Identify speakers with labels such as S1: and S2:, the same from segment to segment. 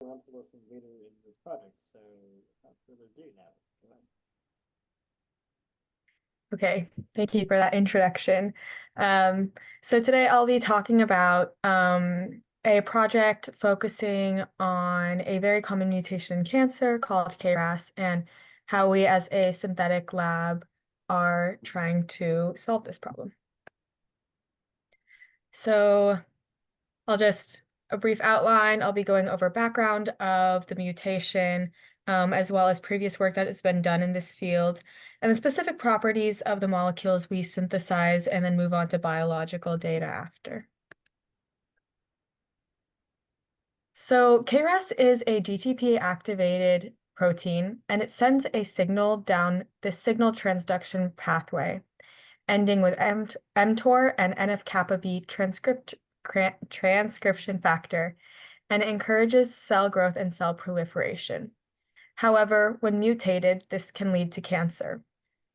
S1: want to listen later in this project. So without further ado now. Go ahead.
S2: Okay, thank you for that introduction. So today I'll be talking about a project focusing on a very common mutation in cancer called KRAS and how we as a synthetic lab are trying to solve this problem. So a brief outline. I'll be going over background of the mutation, as well as previous work that has been done in this field, and the specific properties of the molecules we synthesize, and then move on to biological data after. So KRAS is a GTP-activated protein, and it sends a signal down this signal transduction pathway, ending with mTOR and NF-kappa B transcription factor, and it encourages cell growth and cell proliferation. However, when mutated, this can lead to cancer.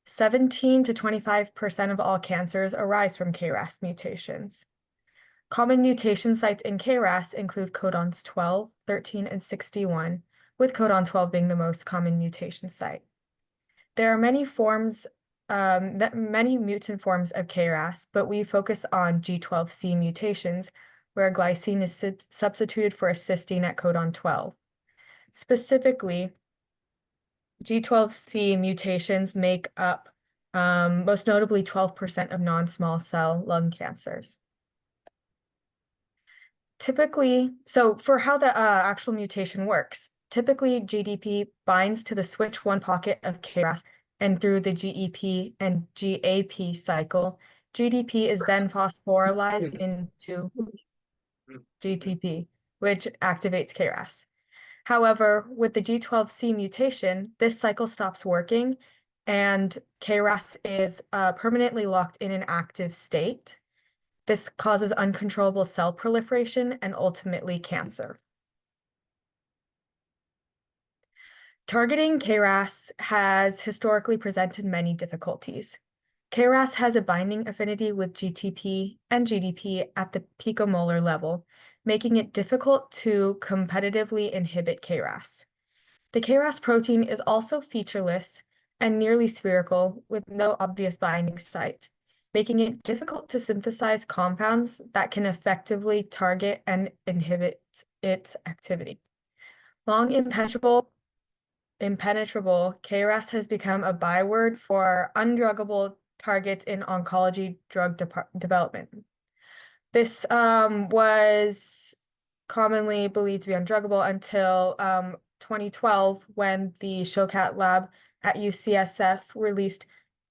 S2: 17 to 25% of all cancers arise from KRAS mutations. Common mutation sites in KRAS include codons 12, 13, and 61, with codon 12 being the most common mutation site. There are many mutant forms of KRAS, but we focus on G12C mutations, where glycine is substituted for a cysteine at codon 12. Specifically, G12C mutations make up most notably 12% of non-small cell lung cancers. So for how the actual mutation works, typically GDP binds to the switch 1 pocket of KRAS, and through the GEP and GAP cycle, GDP is then phosphorylazed into GTP, which activates KRAS. However, with the G12C mutation, this cycle stops working, and KRAS is permanently locked in an active state. This causes uncontrollable cell proliferation and ultimately cancer. Targeting KRAS has historically presented many difficulties. KRAS has a binding affinity with GTP and GDP at the picomolar level, making it difficult to competitively inhibit KRAS. The KRAS protein is also featureless and nearly spherical with no obvious binding site, making it difficult to synthesize compounds that can effectively target and inhibit its activity. Long impenetrable, KRAS has become a byword for undruggable targets in oncology drug development. This was commonly believed to be undruggable until 2012, when the Shokat lab at UCSF released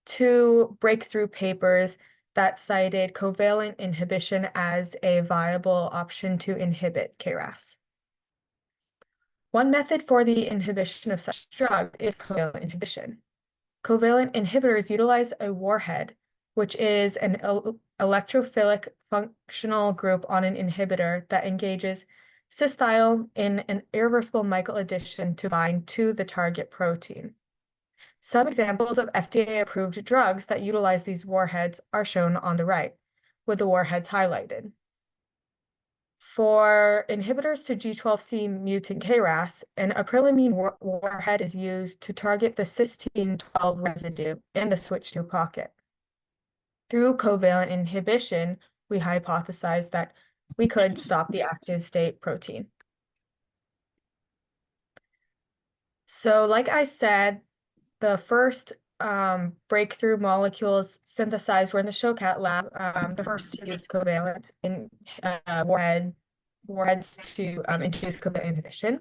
S2: 2 breakthrough papers that cited covalent inhibition as a viable option to inhibit KRAS. One method for the inhibition of such drugs is covalent inhibition. Covalent inhibitors utilize a warhead, which is an electrophilic functional group on an inhibitor that engages cis-thiol in an irreversible Michael addition to bind to the target protein. Some examples of FDA-approved drugs that utilize these warheads are shown on the right, with the warheads highlighted. For inhibitors to G12C mutant KRAS, an aprilamine warhead is used to target the cysteine 12 residue in the switch 2 pocket. Through covalent inhibition, we hypothesized that we could stop the active state protein. So like I said, the first breakthrough molecules synthesized were in the Shokat lab, the first to use covalent in warheads to induce covalent inhibition.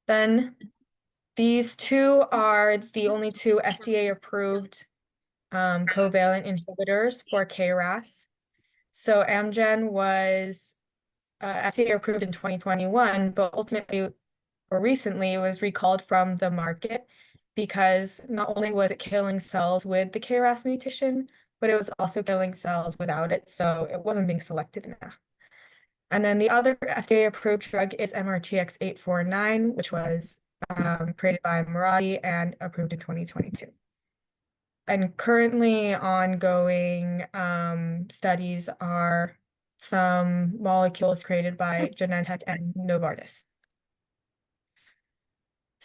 S2: Then these 2 are the only 2 FDA-approved covalent inhibitors for KRAS. So Amgen was FDA-approved in 2021, but ultimately, or recently, it was recalled from the market because not only was it killing cells with the KRAS mutation, but it was also killing cells without it, so it wasn't being selective enough. And then the other FDA-approved drug is MRTX849, which was created by Mirati and approved in 2022. And currently ongoing studies are some molecules created by Genentech and Novartis.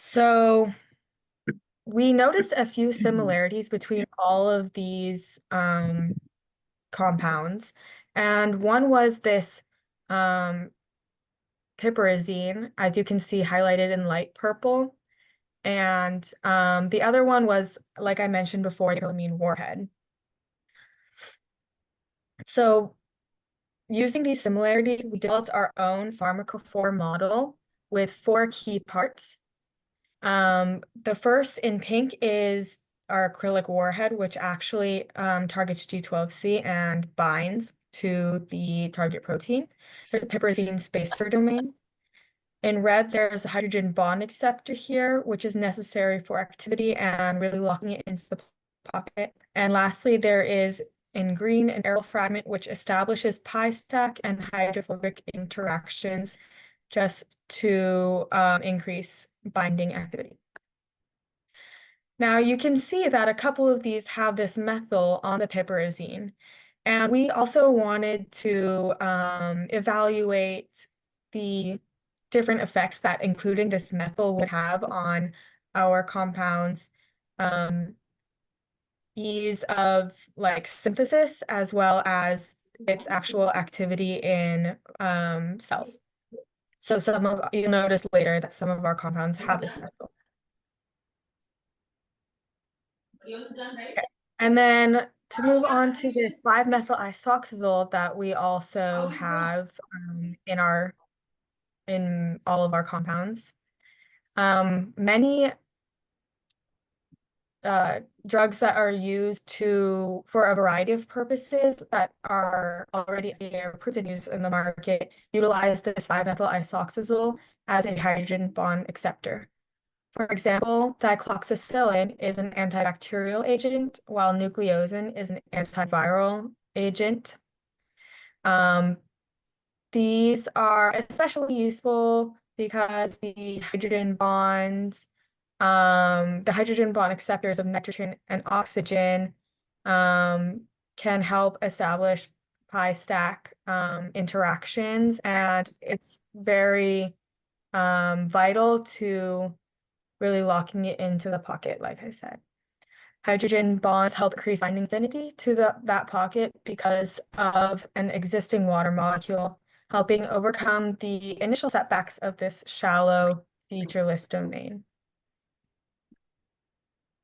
S2: So we noticed a few similarities between all of these compounds, and one was this piperazine, as you can see highlighted in light purple, and the other one was, like I mentioned before, the amine warhead. So using these similarities, we developed our own pharmacophore model with 4 key parts. The first in pink is our acrylic warhead, which actually targets G12C and binds to the target protein. There's a piperazine spacer domain. In red, there's a hydrogen bond acceptor here, which is necessary for activity and really locking it into the pocket. And lastly, there is in green an aryl fragment, which establishes pi stack and hydrophobic interactions just to increase binding activity. Now you can see that a couple of these have this methyl on the piperazine. And we also wanted to evaluate the different effects that including this methyl would have on our compounds, ease of like synthesis as well as its actual activity in cells. So you'll notice later that some of our compounds have this methyl. Okay. And then to move on to this 5-methylisoxazole that we also have in all of our compounds. Many drugs that are used for a variety of purposes that are already approved and used in the market utilize this 5-methylisoxazole as a hydrogen bond acceptor. For example, dicloxacillin is an antibacterial agent, while nucleosin is an antiviral agent. These are especially useful because the hydrogen bond acceptors of nitrogen and oxygen can help establish pi stack interactions, and it's very vital to really locking it into the pocket, like I said. Hydrogen bonds help increase binding affinity to that pocket because of an existing water molecule, helping overcome the initial setbacks of this shallow featureless domain.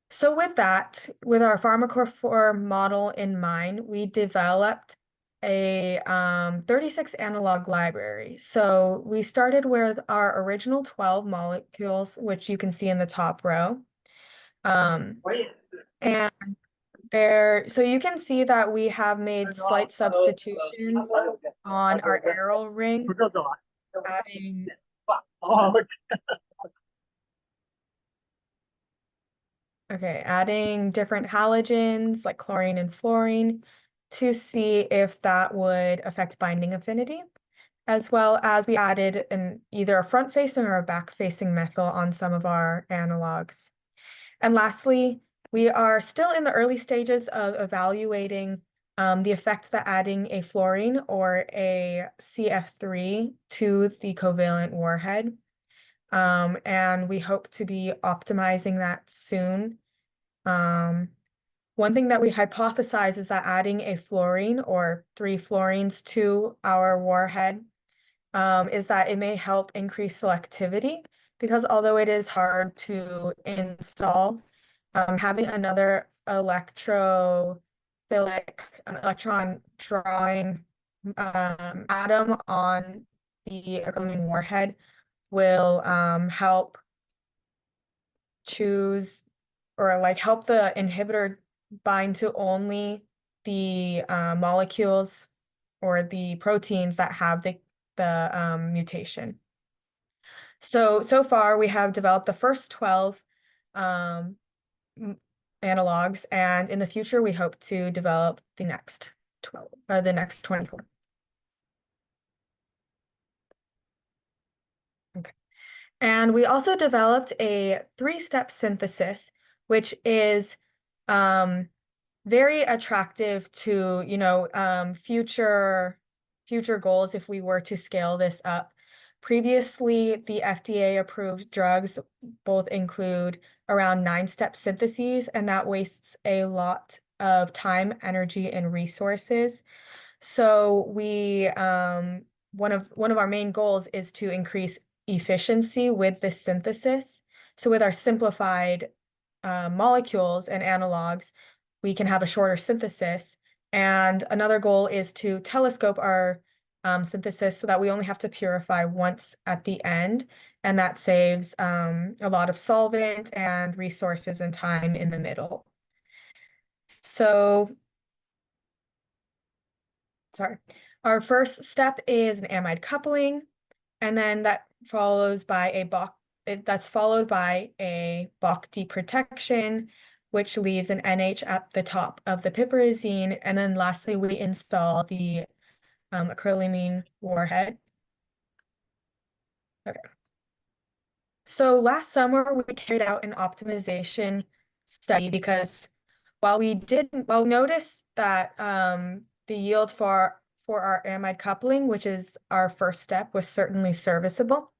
S2: So with that, with our pharmacophore model in mind, we developed a 36 analog library. So we started with our original 12 molecules, which you can see in the top row. And so you can see that we have made slight substitutions on our aryl ring, adding adding different halogens like chlorine and fluorine to see if that would affect binding affinity, as well as we added either a front-facing or a back-facing methyl on some of our analogs. And lastly, we are still in the early stages of evaluating the effect that adding a fluorine or a CF3 to the covalent warhead. And we hope to be optimizing that soon. One thing that we hypothesize is that adding a fluorine or 3 fluorines to our warhead is that it may help increase selectivity, because although it is hard to install, having another electron drawing atom on the acrylamine warhead will help choose or like help the inhibitor bind to only the molecules or the proteins that have the mutation. So far we have developed the first 12 analogs, and in the future we hope to develop the next 12 or the next 24. Okay. And we also developed a 3-step synthesis, which is very attractive to, future goals if we were to scale this up. Previously, the FDA-approved drugs both include around 9-step syntheses, and that wastes a lot of time, energy, and resources. So one of our main goals is to increase efficiency with this synthesis. So with our simplified molecules and analogs, we can have a shorter synthesis. And another goal is to telescope our synthesis so that we only have to purify once at the end, and that saves a lot of solvent and resources and time in the middle. So, sorry, our first step is an amide coupling, and then that's followed by a Bach deprotection, which leaves an NH at the top of the piperazine, and then lastly we install the acrylamine warhead. Okay. So last summer we carried out an optimization study because while we noticed that the yield for our amide coupling, which is our first step, was certainly serviceable,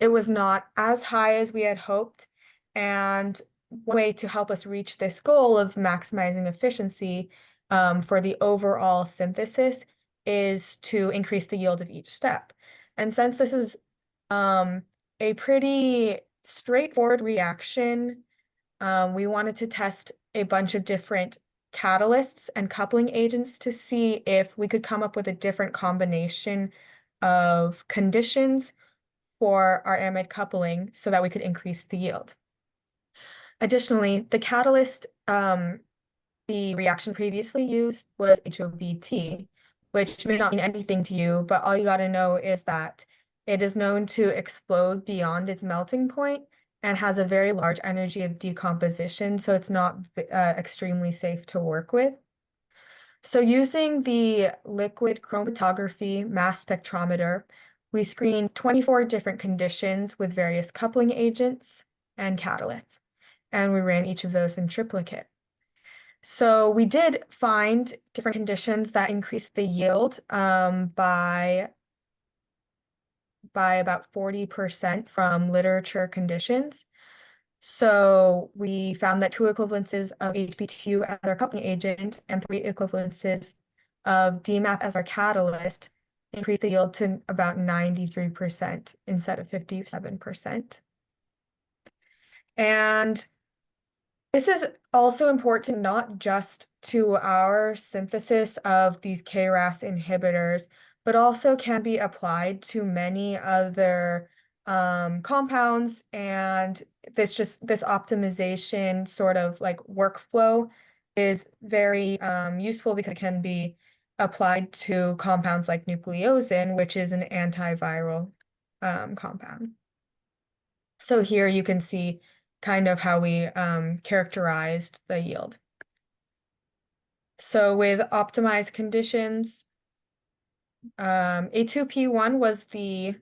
S2: it was not as high as we had hoped. And one way to help us reach this goal of maximizing efficiency for the overall synthesis is to increase the yield of each step. And since this is a pretty straightforward reaction, we wanted to test a bunch of different catalysts and coupling agents to see if we could come up with a different combination of conditions for our amide coupling so that we could increase the yield. Additionally, the catalyst the reaction previously used was HOBT, which may not mean anything to you, but all you got to know is that it is known to explode beyond its melting point and has a very large energy of decomposition, so it's not extremely safe to work with. So using the liquid chromatography mass spectrometer, we screened 24 different conditions with various coupling agents and catalysts, and we ran each of those in triplicate. So we did find different conditions that increased the yield by about 40% from literature conditions. So we found that 2 equivalences of HBTU as our coupling agent and 3 equivalences of DMAP as our catalyst increased the yield to about 93% instead of 57%. And this is also important not just to our synthesis of these KRAS inhibitors, but also can be applied to many other compounds, and this optimization sort of like workflow is very useful because it can be applied to compounds like nucleosin, which is an antiviral compound. So here you can see kind of how we characterized the yield. So with optimized conditions, A2P1 was the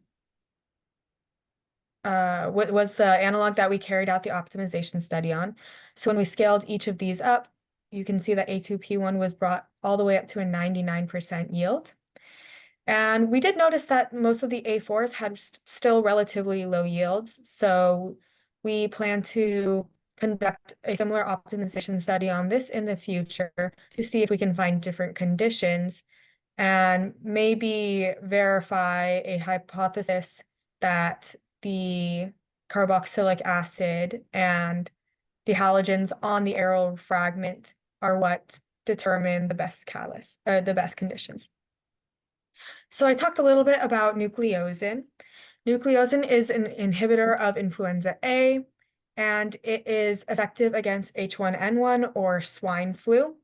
S2: analog that we carried out the optimization study on. So when we scaled each of these up, you can see that A2P1 was brought all the way up to a 99% yield. And we did notice that most of the A4s had still relatively low yields. So we plan to conduct a similar optimization study on this in the future to see if we can find different conditions and maybe verify a hypothesis that the carboxylic acid and the halogens on the aryl fragment are what determine the best catalyst, the best conditions. So I talked a little bit about nucleosin. Nucleosin is an inhibitor of influenza A, and it is effective against H1N1 or swine flu.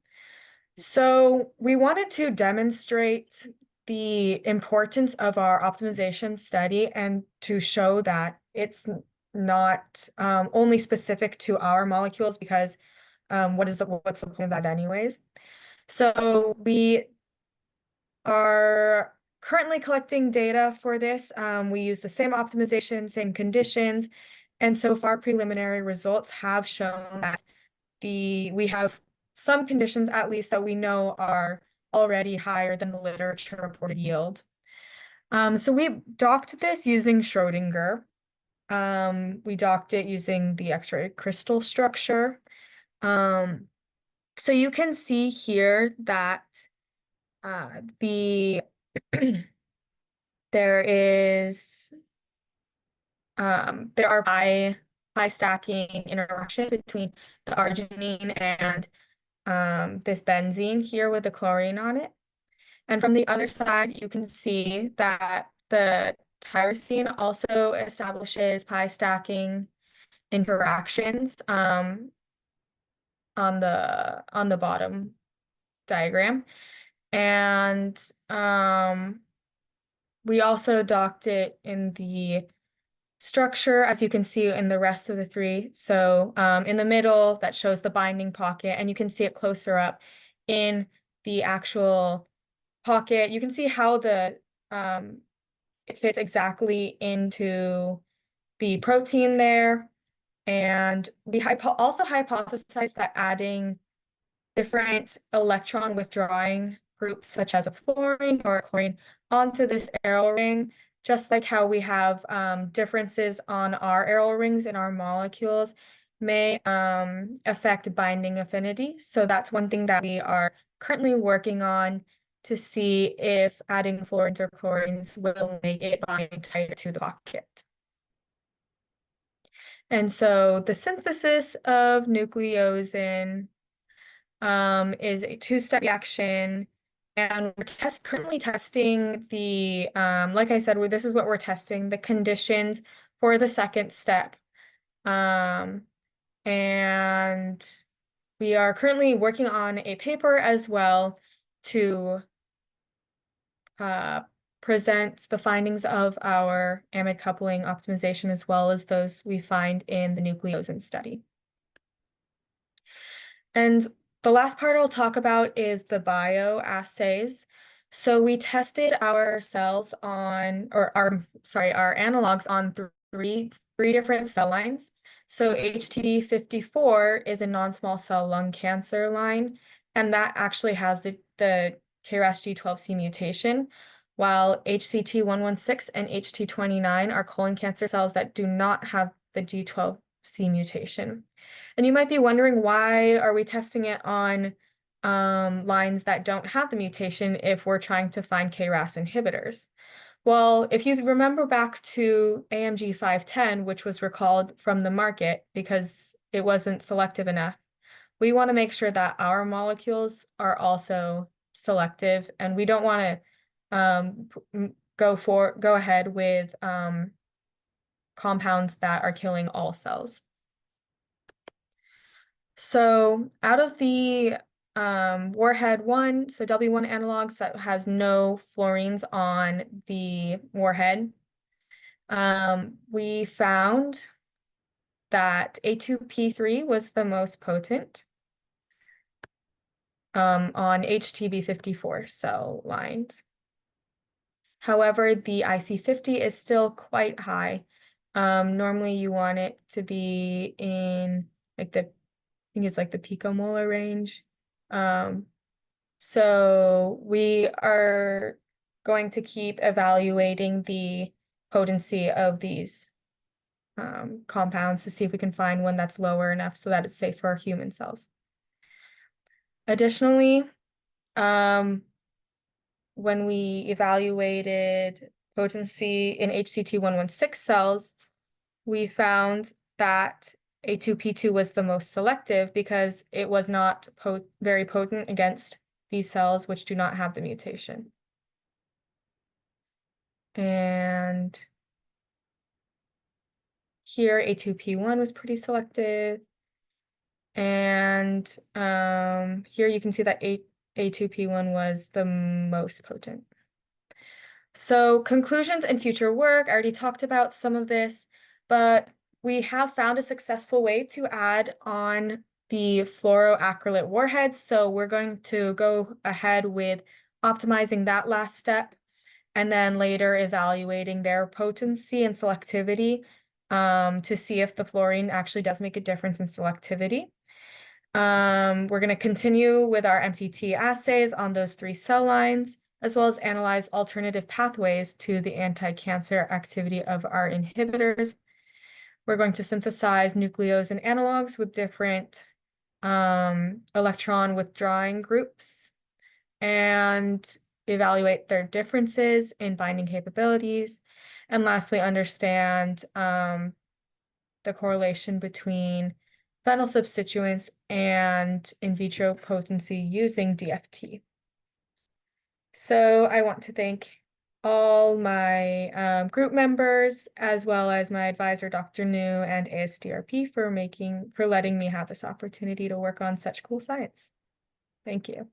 S2: So we wanted to demonstrate the importance of our optimization study and to show that it's not only specific to our molecules, because what's the point of that anyways? So we are currently collecting data for this. We use the same optimization, same conditions, and so far preliminary results have shown that we have some conditions at least that we know are already higher than the literature reported yield. So we docked this using Schrodinger. We docked it using the X-ray crystal structure. So you can see here that the there is there are pi stacking interactions between the arginine and this benzene here with the chlorine on it. And from the other side, you can see that the tyrosine also establishes pi stacking interactions on the bottom diagram. And we also docked it in the structure, as you can see in the rest of the three. So in the middle, that shows the binding pocket, and you can see it closer up in the actual pocket. You can see how it fits exactly into the protein there. And we also hypothesized that adding different electron withdrawing groups, such as a fluorine or a chlorine, onto this aryl ring, just like how we have differences on our aryl rings in our molecules, may affect binding affinity. So that's one thing that we are currently working on to see if adding fluorines or chlorines will make it bind tighter to the pocket. And so the synthesis of nucleosin is a two-step reaction, and we're currently testing the, like I said, this is what we're testing, the conditions for the second step. And we are currently working on a paper as well to present the findings of our amide coupling optimization, as well as those we find in the nucleosin study. And the last part I'll talk about is the bioassays. So we tested our cells on, or our analogs on three different cell lines. So HTB54 is a non-small cell lung cancer line, and that actually has the KRAS G12C mutation, while HCT116 and HT29 are colon cancer cells that do not have the G12C mutation. And you might be wondering, why are we testing it on lines that don't have the mutation if we're trying to find KRAS inhibitors? Well, if you remember back to AMG 510, which was recalled from the market because it wasn't selective enough, we want to make sure that our molecules are also selective, and we don't want to go ahead with compounds that are killing all cells. So out of the warhead 1, so W1 analogs that has no fluorines on the warhead, we found that A2P3 was the most potent on HTB54 cell lines. However, the IC50 is still quite high. Normally you want it to be in like I think it's like the picomolar range. So we are going to keep evaluating the potency of these compounds to see if we can find one that's lower enough so that it's safe for our human cells. Additionally, when we evaluated potency in HCT116 cells, we found that A2P2 was the most selective because it was not very potent against these cells which do not have the mutation. And here A2P1 was pretty selective. And here you can see that A2P1 was the most potent. So conclusions and future work, I already talked about some of this, but we have found a successful way to add on the fluoroacrylate warheads. So we're going to go ahead with optimizing that last step, and then later evaluating their potency and selectivity to see if the fluorine actually does make a difference in selectivity. We're going to continue with our MTT assays on those 3 cell lines, as well as analyze alternative pathways to the anti-cancer activity of our inhibitors. We're going to synthesize nucleos and analogs with different electron withdrawing groups and evaluate their differences in binding capabilities. And lastly, understand the correlation between phenyl substituents and in vitro potency using DFT. So I want to thank all my group members, as well as my advisor, Dr. New, and ASDRP for letting me have this opportunity to work on such cool science. Thank you.